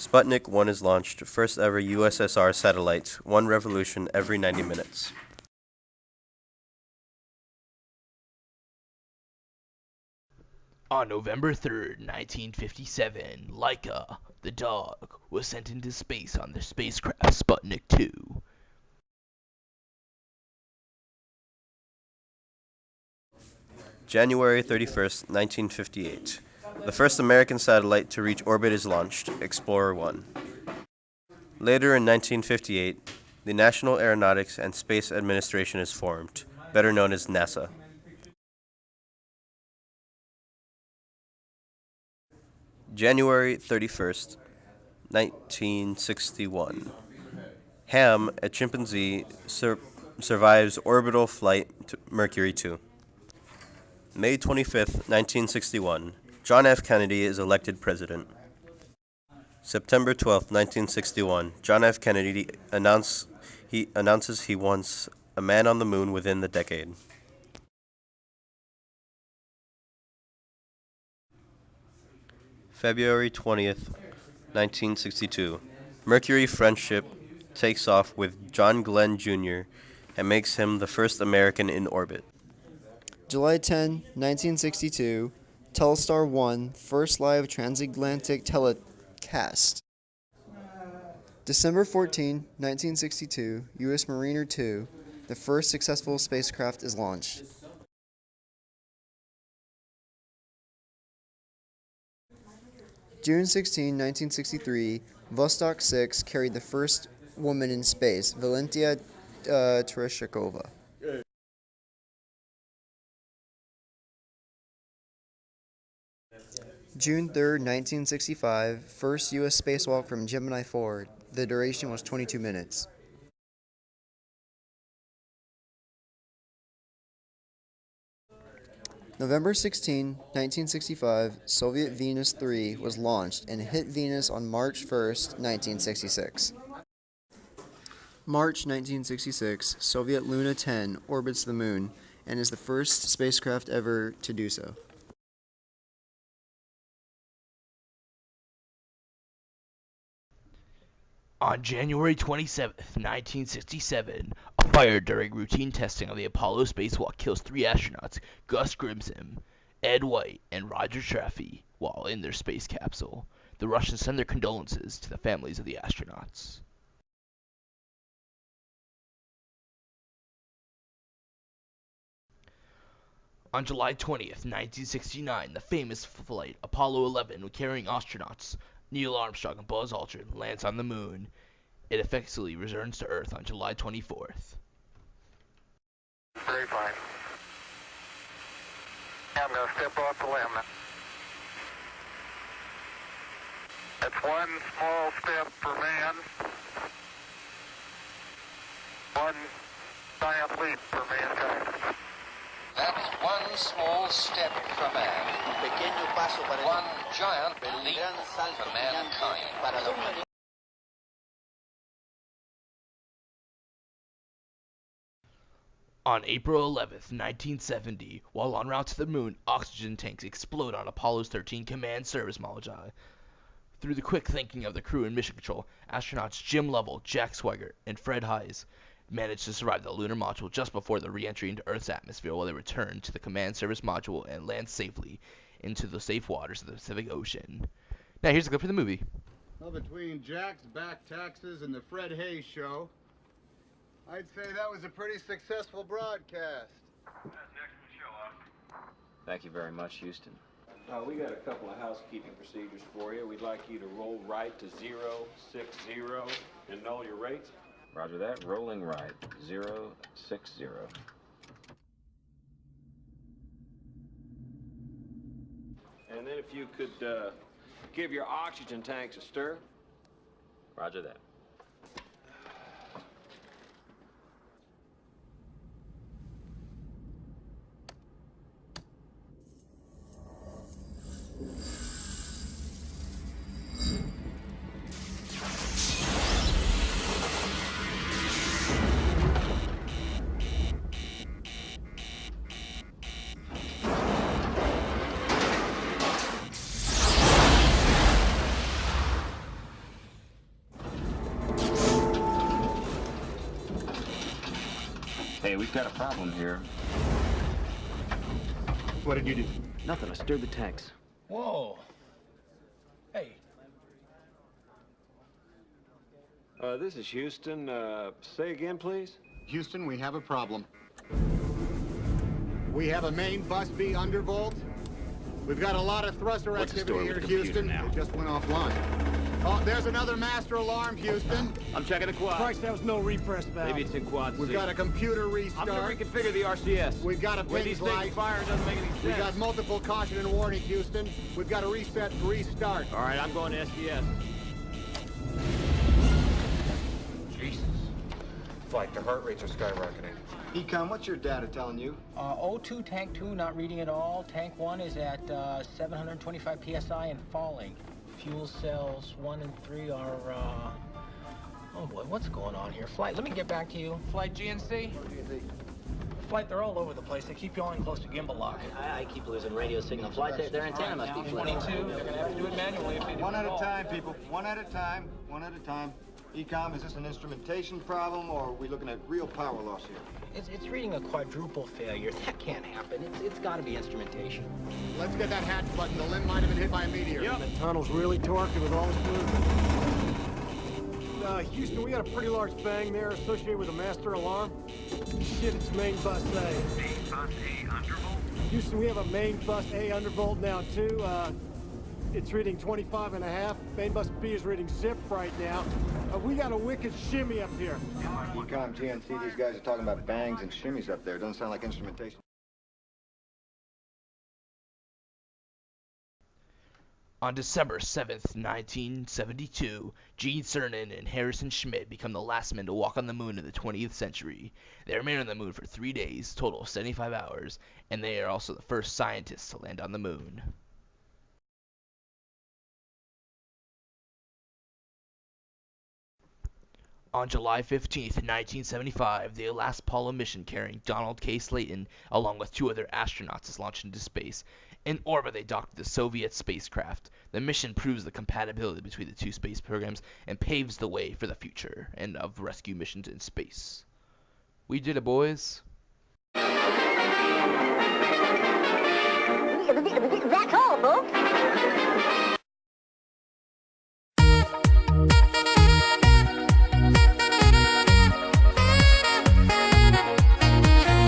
Sputnik 1 is launched, first ever USSR satellite, one revolution every 90 minutes. On November 3rd, 1957, Laika, the dog, was sent into space on the spacecraft Sputnik 2. January 31st, 1958. The first American satellite to reach orbit is launched, Explorer 1. Later in 1958, the National Aeronautics and Space Administration is formed, better known as NASA. January 31st, 1961. Ham, a chimpanzee, survives orbital flight to Mercury 2. May 25th, 1961. John F. Kennedy is elected president. September 12th, 1961. John F. Kennedy announces he wants a man on the moon within the decade. February 20th, 1962. Mercury Friendship takes off with John Glenn Jr. and makes him the first American in orbit. July 10, 1962, Telstar 1, first live transatlantic telecast. December 14, 1962, U.S. Mariner 2, the first successful spacecraft is launched. June 16, 1963, Vostok 6 carried the first woman in space, Valentina Tereshkova. June 3, 1965, first U.S. spacewalk from Gemini 4. The duration was 22 minutes. November 16, 1965, Soviet Venus 3 was launched and hit Venus on March 1, 1966. March 1966, Soviet Luna 10 orbits the Moon and is the first spacecraft ever to do so. On January 27, 1967, a fire during routine testing of the Apollo spacewalk kills 3 astronauts, Gus Grissom, Ed White, and Roger Chaffee, while in their space capsule. The Russians send their condolences to the families of the astronauts. On July 20th, 1969, the famous flight Apollo 11 carrying astronauts Neil Armstrong and Buzz Aldrin lands on the moon. It effectively returns to Earth on July 24th. Very fine. I'm going to step off the limb. That's one small step for man, one giant leap for mankind. That's one small step for man, one giant leap for mankind. On April 11th, 1970, while en route to the moon, oxygen tanks explode on Apollo's 13 command service module. Through the quick thinking of the crew and mission control, astronauts Jim Lovell, Jack Swigert, and Fred Hayes managed to survive the lunar module just before the re-entry into Earth's atmosphere, while they returned to the command service module and land safely into the safe waters of the Pacific Ocean. Now here's a clip from the movie. Well, between Jack's back taxes and the Fred Hayes show, I'd say that was a pretty successful broadcast. Thank you very much, Houston. We got a couple of housekeeping procedures for you. We'd like you to roll right to 060 and know your rates. Roger that. Rolling right. 060. And then if you could give your oxygen tanks a stir. Roger that. Hey, we've got a problem here. What did you do? Nothing. I stirred the tanks. Whoa. Hey. This is Houston. Say again, please. Houston, we have a problem. We have a main bus B undervolt. We've got a lot of thruster What's the activity story here, with the computer Houston. now? It just went offline. Oh, there's another master alarm, Houston. I'm checking the quad. Christ, that was no repress valve. Maybe it's in quad We've C. got a computer restart. I'm gonna reconfigure the RCS. We've got a When pings these things light. fire, it doesn't make any sense. We've got multiple caution and warning, Houston. We've got to reset and restart. All right, I'm going to SDS. Jesus. Flight, their heart rates are skyrocketing. Ecom, what's your data telling you? O2, tank 2, not reading at all. Tank 1 is at 725 psi and falling. Fuel cells 1 and 3 are, oh boy, what's going on here? Flight, let me get back to you. Flight GNC? Flight, they're all over the place. They keep yawing close to gimbal lock. I keep losing radio signal. Flight, their antenna must be flat. 22, they're going to have to do it manually if they do One at it a all. time, people. One at a time. One at a time. Ecom, is this an instrumentation problem, or are we looking at real power loss here? It's reading a quadruple failure. That can't happen. It's got to be instrumentation. Let's get that hatch button. The limb might have been hit by a meteor. Yep. The tunnel's really torquing with all this movement. Houston, we got a pretty large bang there associated with a master alarm. Shit, it's main bus A. Main bus A undervolt? Houston, we have a main bus A undervolt now, too. It's reading 25 and a half. Main bus B is reading zip right now. We got a wicked shimmy up here. Ecom, TNC, these guys are talking about bangs and shimmies up there. Doesn't sound like instrumentation. On December 7th, 1972, Gene Cernan and Harrison Schmitt become the last men to walk on the moon in the 20th century. They remain on the moon for 3 days, total of 75 hours, and they are also the first scientists to land on the moon. On July 15th, 1975, the last Apollo mission carrying Donald K. Slayton, along with 2 other astronauts, is launched into space. In orbit, they docked the Soviet spacecraft. The mission proves the compatibility between the 2 space programs and paves the way for the future and of rescue missions in space. We did it, boys. That's all, folks.